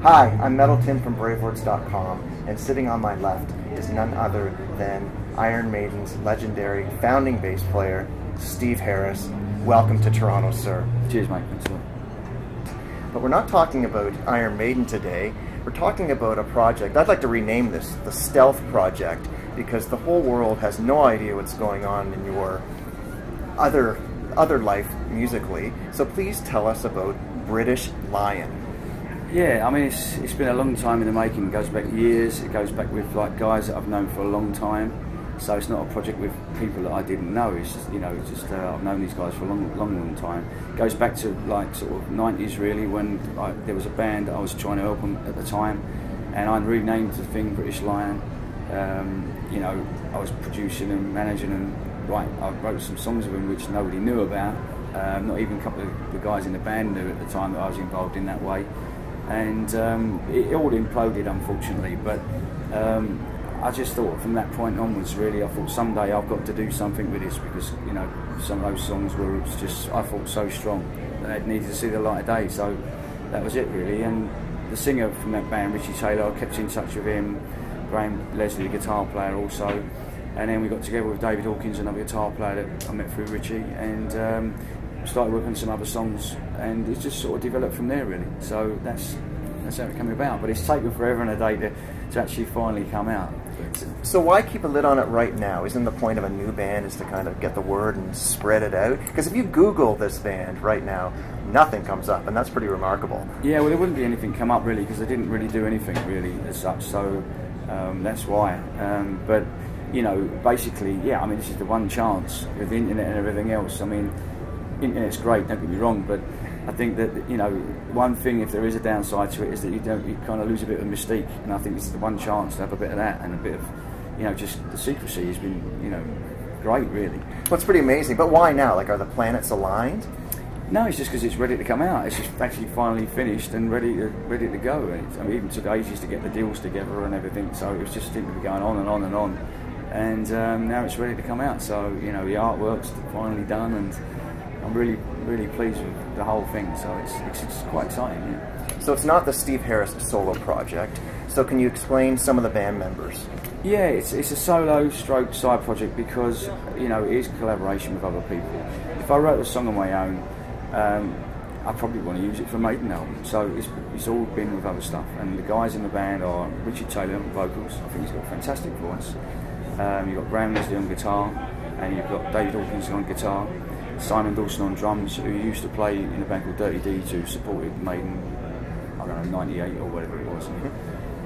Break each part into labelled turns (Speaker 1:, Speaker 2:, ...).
Speaker 1: Hi, I'm Metal Tim from BraveWords.com, and sitting on my left is none other than Iron Maiden's legendary founding bass player, Steve Harris. Welcome to Toronto, sir.
Speaker 2: Cheers, mate. Thanks a lot.
Speaker 1: But we're not talking about Iron Maiden today. We're talking about a project. I'd like to rename this the Stealth Project, because the whole world has no idea what's going on in your other life musically. So please tell us about British Lion.
Speaker 2: Yeah, I mean, it's been a long time in the making. It goes back years. It goes back with like guys that I've known for a long time. So it's not a project with people that I didn't know. It's just, you know, I've known these guys for a long time. It goes back to like sort of 90s really, when there was a band that I was trying to help them at the time, and I renamed the thing British Lion. You know, I was producing and managing them. I wrote some songs with them which nobody knew about. Not even a couple of the guys in the band knew at the time that I was involved in that way. And it all imploded, unfortunately, but I just thought from that point onwards, really, I thought someday I've got to do something with this, because, you know, some of those songs were just, I thought, so strong that they needed to see the light of day. So that was it, really. And the singer from that band, Richie Taylor, I kept in touch with him. Graham Leslie, the guitar player, also. And then we got together with David Hawkins, another guitar player that I met through Richie, and started working on some other songs, and it just sort of developed from there, really. So that's how it came about. But it's taken forever and a day to actually finally come out.
Speaker 1: So why keep a lid on it right now? Isn't the point of a new band is to kind of get the word and spread it out? Because if you Google this band right now, nothing comes up, and that's pretty remarkable.
Speaker 2: Yeah, well, there wouldn't be anything come up, really, because they didn't really do anything, really, as such. So that's why. But, you know, basically, yeah, I mean, this is the one chance with the internet and everything else. I mean, internet's great, don't get me wrong, but I think that, you know, one thing, if there is a downside to it, is that you kind of lose a bit of mystique, and I think this is the one chance to have a bit of that, and a bit of, you know, just the secrecy has been, you know, great, really.
Speaker 1: Well, it's pretty amazing, but why now? Like, are the planets aligned?
Speaker 2: No, it's just because it's ready to come out. It's just actually finally finished and ready to go. And I mean, it even took ages to get the deals together and everything, so it was just seemed to be going on and on and on. And now it's ready to come out, so, you know, the artwork's finally done, and I'm really pleased with the whole thing, so it's quite exciting, yeah.
Speaker 1: So it's not the Steve Harris solo project, so can you explain some of the band members?
Speaker 2: Yeah, it's a solo stroke side project, because, you know, it is collaboration with other people. If I wrote a song on my own, I probably want to use it for a Maiden album, so it's all been with other stuff. And the guys in the band are Richard Taylor on vocals. I think he's got a fantastic voice. You've got Graham Leslie on guitar, and you've got David Hawkins on guitar, Simon Dawson on drums, who used to play in a band called Dirty Deeds, who supported Maiden, I don't know, 98 or whatever it was.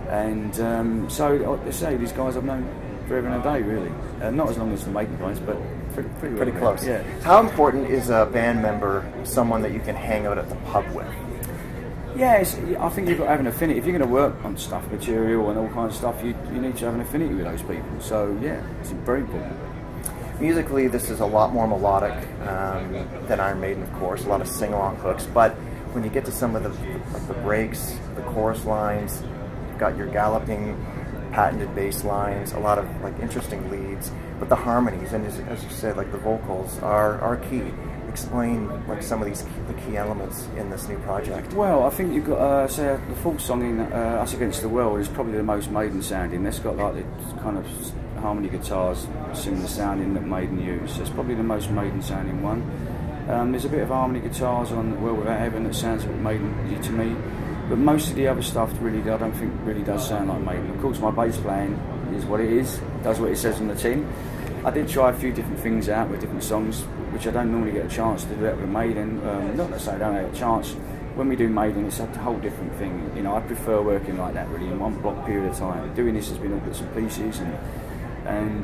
Speaker 2: And so, let's say, these guys I've known forever and a day, really. Not as long as the Maiden guys, but pretty
Speaker 1: close.
Speaker 2: Yeah.
Speaker 1: How important is a band member someone that you can hang out at the pub with?
Speaker 2: Yeah, I think you've got to have an affinity. If you're going to work on stuff, material and all kinds of stuff, you need to have an affinity with those people. So yeah, it's very important.
Speaker 1: Musically, this is a lot more melodic than Iron Maiden, of course, a lot of sing-along hooks, but when you get to some of the breaks, the chorus lines, you've got your galloping, patented bass lines, a lot of like interesting leads, but the harmonies, and as you said, like the vocals are key. Explain like some of the key elements in this new project.
Speaker 2: Well, I think you've got say the full song in Us Against the World is probably the most Maiden sounding. That's got like the kind of harmony guitars, similar sounding that Maiden use. So it's probably the most Maiden sounding one. There's a bit of harmony guitars on Well Without Heaven that sounds a bit Maiden to me, but most of the other stuff really, I don't think really does sound like Maiden. Of course, my bass playing is what it is, does what it says on the tin. I did try a few different things out with different songs, which I don't normally get a chance to do that with Maiden. Not to say I don't have a chance. When we do Maiden, it's a whole different thing. You know, I prefer working like that, really, in one block period of time. Doing this has been all bits and pieces and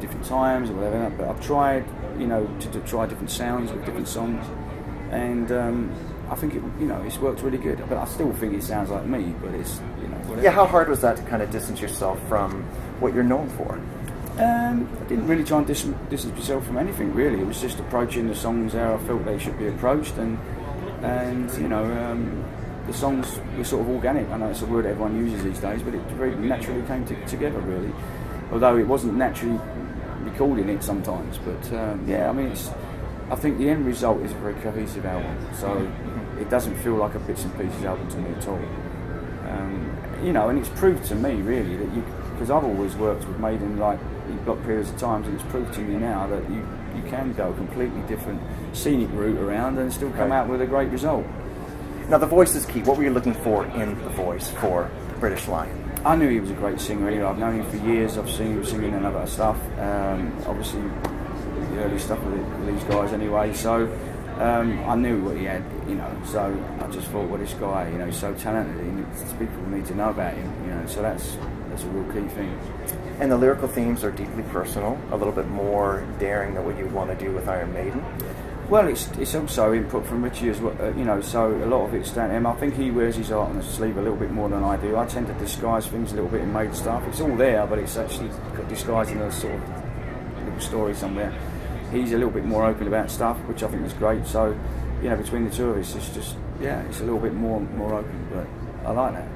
Speaker 2: different times or whatever. But I've tried, you know, to try different sounds with different songs, and I think it's worked really good. But I still think it sounds like me. But it's, you know, whatever.
Speaker 1: Yeah. How hard was that to kind of distance yourself from what you're known for?
Speaker 2: I didn't really try and distance myself from anything, really. It was just approaching the songs how I felt they should be approached, and you know, the songs were sort of organic. I know it's a word everyone uses these days, but it very naturally came together, really. Although it wasn't naturally recording it sometimes. But yeah, I mean, I think the end result is a very cohesive album, so it doesn't feel like a bits and pieces album to me at all. You know, and it's proved to me really that because I've always worked with Maiden like in block periods of times, and it's proved to me now that you can go a completely different scenic route around and still come out with a great result.
Speaker 1: Now the voice is key. What were you looking for in the voice for British Lion?
Speaker 2: I knew he was a great singer anyway. I've known him for years. I've seen him singing and other stuff. Obviously the early stuff with these guys anyway, so I knew what he had, you know, so I just thought, well, this guy, you know, he's so talented, people need to know about him, you know, so that's a real key thing.
Speaker 1: And the lyrical themes are deeply personal, a little bit more daring than what you would want to do with Iron Maiden.
Speaker 2: Well, it's also input from Richie as well, you know, so a lot of it's down to him. I think he wears his heart on his sleeve a little bit more than I do. I tend to disguise things a little bit in Maiden stuff. It's all there, but it's actually disguised in a sort of little story somewhere. He's a little bit more open about stuff, which I think is great. So, you know, between the two of us, it's just, yeah, it's a little bit more open, but I like that.